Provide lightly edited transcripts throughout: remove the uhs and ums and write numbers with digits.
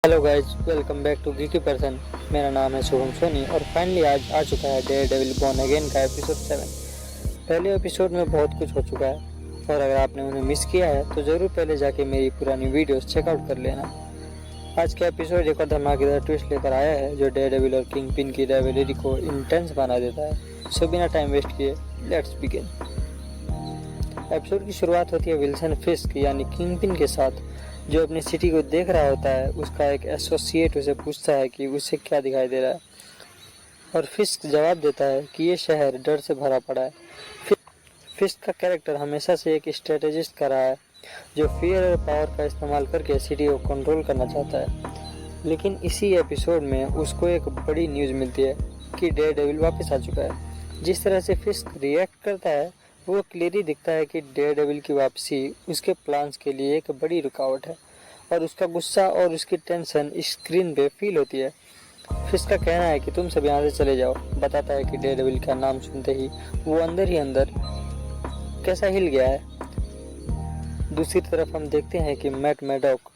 Hello guys, welcome back to Geeky Person. मेरा नाम है शुभम सोनी और फाइनली आज आ चुका है डेयरडेविल बॉर्न अगेन का एपिसोड 7। पहले एपिसोड में बहुत कुछ हो चुका है और अगर आपने उन्हें मिस किया है तो ज़रूर पहले जाके मेरी पुरानी वीडियोस चेकआउट कर लेना। आज का एपिसोड एक और धमाकेदार ट्विस्ट लेकर आया है जो डेयरडेविल और किंगपिन की राइवलरी को इंटेंस बना देता है। सो बिना टाइम वेस्ट किए लेट्स बिगिन। एपिसोड की शुरुआत होती है विल्सन फिस्क यानी किंगपिन के साथ, जो अपनी सिटी को देख रहा होता है। उसका एक एसोसिएट उसे पूछता है कि उसे क्या दिखाई दे रहा है और फिस्क जवाब देता है कि ये शहर डर से भरा पड़ा है। फिस्क का कैरेक्टर हमेशा से एक स्ट्रेटेजिस्ट का रहा है जो फियर और पावर का इस्तेमाल करके सिटी को कंट्रोल करना चाहता है। लेकिन इसी एपिसोड में उसको एक बड़ी न्यूज़ मिलती है कि डेयरडेविल वापस आ चुका है। जिस तरह से फिस्क रिएक्ट करता है वो क्लियरली दिखता है कि डेयरडेविल की वापसी उसके प्लान्स के लिए एक बड़ी रुकावट है और उसका गुस्सा और उसकी टेंशन स्क्रीन पे फील होती है। फिस्क का कहना है कि तुम सब यहाँ से चले जाओ। बताता है कि डेयरडेविल का नाम सुनते ही वो अंदर ही अंदर कैसा हिल गया है। दूसरी तरफ हम देखते हैं कि मैट मैडॉक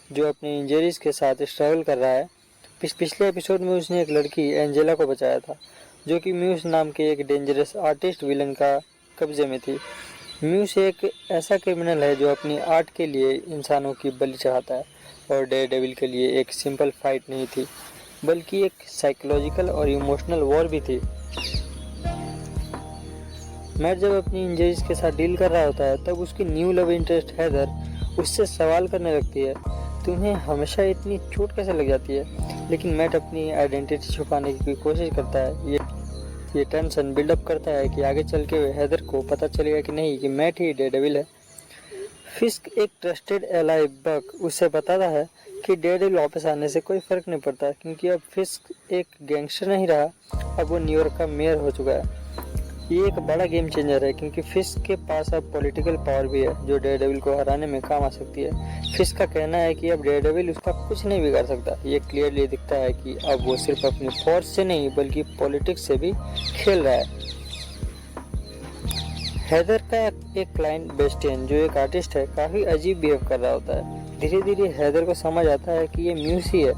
जो अपनी इंजरीज के साथ स्ट्रगल कर रहा है। पिछले एपिसोड में उसने एक लड़की एंजेला को बचाया था जो कि म्यूस नाम के एक डेंजरस आर्टिस्ट विलन का कब्जे में थी। म्यूस एक ऐसा क्रिमिनल है जो अपनी आर्ट के लिए इंसानों की बलि चढ़ाता है और डेयरडेविल के लिए एक सिंपल फाइट नहीं थी बल्कि एक साइकोलॉजिकल और इमोशनल वॉर भी थी। मैट जब अपनी इंजरीज के साथ डील कर रहा होता है तब उसकी न्यू लव इंटरेस्ट हैदर उससे सवाल करने लगती है, तुम्हें हमेशा इतनी चोट कैसे लग जाती है। लेकिन मैट अपनी आइडेंटिटी छुपाने की कोशिश करता है। ये टेंशन बिल्डअप करता है कि आगे चल के हैदर को पता चलेगा कि नहीं कि मैट ही डेयरडेविल है। फिस्क एक ट्रस्टेड एलाई बक उसे बताता है कि डेयरडेविल वापस आने से कोई फर्क नहीं पड़ता क्योंकि अब फिस्क एक गैंगस्टर नहीं रहा, अब वो न्यूयॉर्क का मेयर हो चुका है। ये एक बड़ा गेम चेंजर है क्योंकि फिस्क के पास अब पॉलिटिकल पावर भी है जो डेयरडेविल को हराने में काम आ सकती है। फिस्क का कहना है कि अब डेयरडेविल उसका कुछ नहीं बिगाड़ सकता। ये क्लियरली दिखता है कि अब वो सिर्फ अपनी फोर्स से नहीं बल्कि पॉलिटिक्स से भी खेल रहा है। हैदर का एक क्लाइंट बेस्टियन जो एक आर्टिस्ट है काफ़ी अजीब बिहेव कर रहा होता है। धीरे धीरे हैदर को समझ आता है कि ये म्यूस ही है।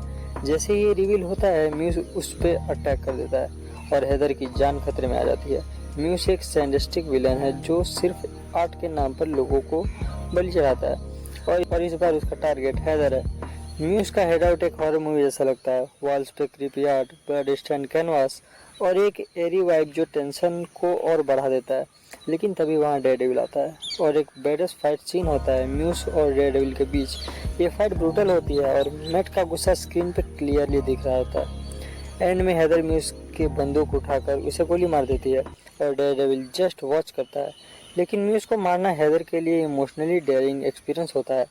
जैसे ही ये रिवील होता है म्यूस उस पर अटैक कर देता है और हैदर की जान खतरे में आ जाती है। म्यूस एक सैडिस्टिक विलन है जो सिर्फ आर्ट के नाम पर लोगों को बलि चढ़ाता है और इस बार उसका टारगेट हैदर है। म्यूस का हेड आउट एक हॉरर मूवी जैसा लगता है। वॉल्स पे creepy art, blood stain canvas और एक एरी वाइब जो टेंशन को और बढ़ा देता है। लेकिन तभी वहाँ डेयरडेविल आता है और एक बेडेस्ट फाइट सीन होता है म्यूस और डेयरडेविल के बीच। ये फाइट ब्रूटल होती है और मैट का गुस्सा स्क्रीन पे क्लियरली दिख रहा होता है। एंड में हैदर म्यूस की बंदूक उठाकर उसे गोली मार देती है और डेयरडेविल जस्ट वॉच करता है। लेकिन म्यूस को मारना हैदर के लिए इमोशनली डेयरिंग एक्सपीरियंस होता है।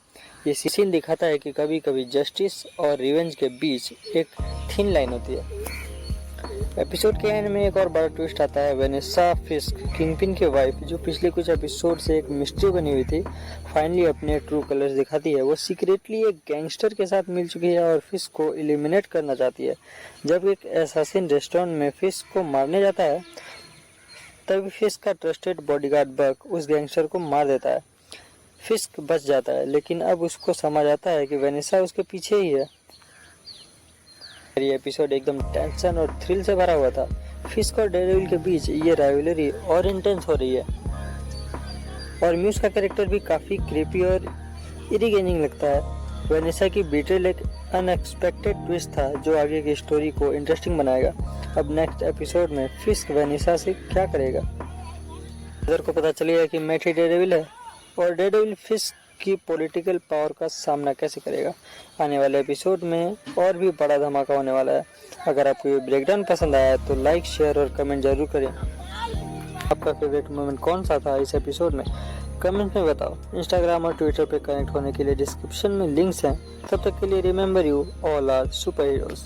ये सीन दिखाता है कि कभी कभी जस्टिस और रिवेंज के बीच एक थिन लाइन होती है। एपिसोड के एंड में एक और बड़ा ट्विस्ट आता है। वेनेसा फिस्क किंगपिन की वाइफ जो पिछले कुछ एपिसोड से एक मिस्ट्री बनी हुई थी फाइनली अपने ट्रू कलर्स दिखाती है। वो सीक्रेटली एक गैंगस्टर के साथ मिल चुकी है और फिस्क को एलिमिनेट करना चाहती है। जब एक एसासिन रेस्टोरेंट में फिस्क को मारने जाता है तब फिस्क का ट्रस्टेड बॉडीगार्ड बक उस गैंगस्टर को मार देता है। फिस्क बच जाता है लेकिन अब उसको समझ आता है कि वेनेसा उसके पीछे ही है। ये एपिसोड एकदम टेंशन और थ्रिल से भरा हुआ था। फिस्क और डेयरडेविल के बीच ये राइवलरी और इंटेंस हो रही है और म्यूस का कैरेक्टर भी काफ़ी क्रीपी और इरिगेनिंग लगता है। वेनेसा की बीट्रेल एक अनएक्सपेक्टेड ट्विस्ट था जो आगे की स्टोरी को इंटरेस्टिंग बनाएगा। अब नेक्स्ट एपिसोड में फिस्क वेनेसा से क्या करेगा। हैदर को पता चलेगा कि मैट ही डेयरडेविल है और डेयरडेविल फिस्क की पॉलिटिकल पावर का सामना कैसे करेगा। आने वाले एपिसोड में और भी बड़ा धमाका होने वाला है। अगर आपको ये ब्रेकडाउन पसंद आया तो लाइक, शेयर और कमेंट जरूर करें। आपका फेवरेट मोमेंट कौन सा था इस एपिसोड में, कमेंट में बताओ। इंस्टाग्राम और ट्विटर पे कनेक्ट होने के लिए डिस्क्रिप्शन में लिंक्स हैं। तब तक के लिए remember you all are super heroes.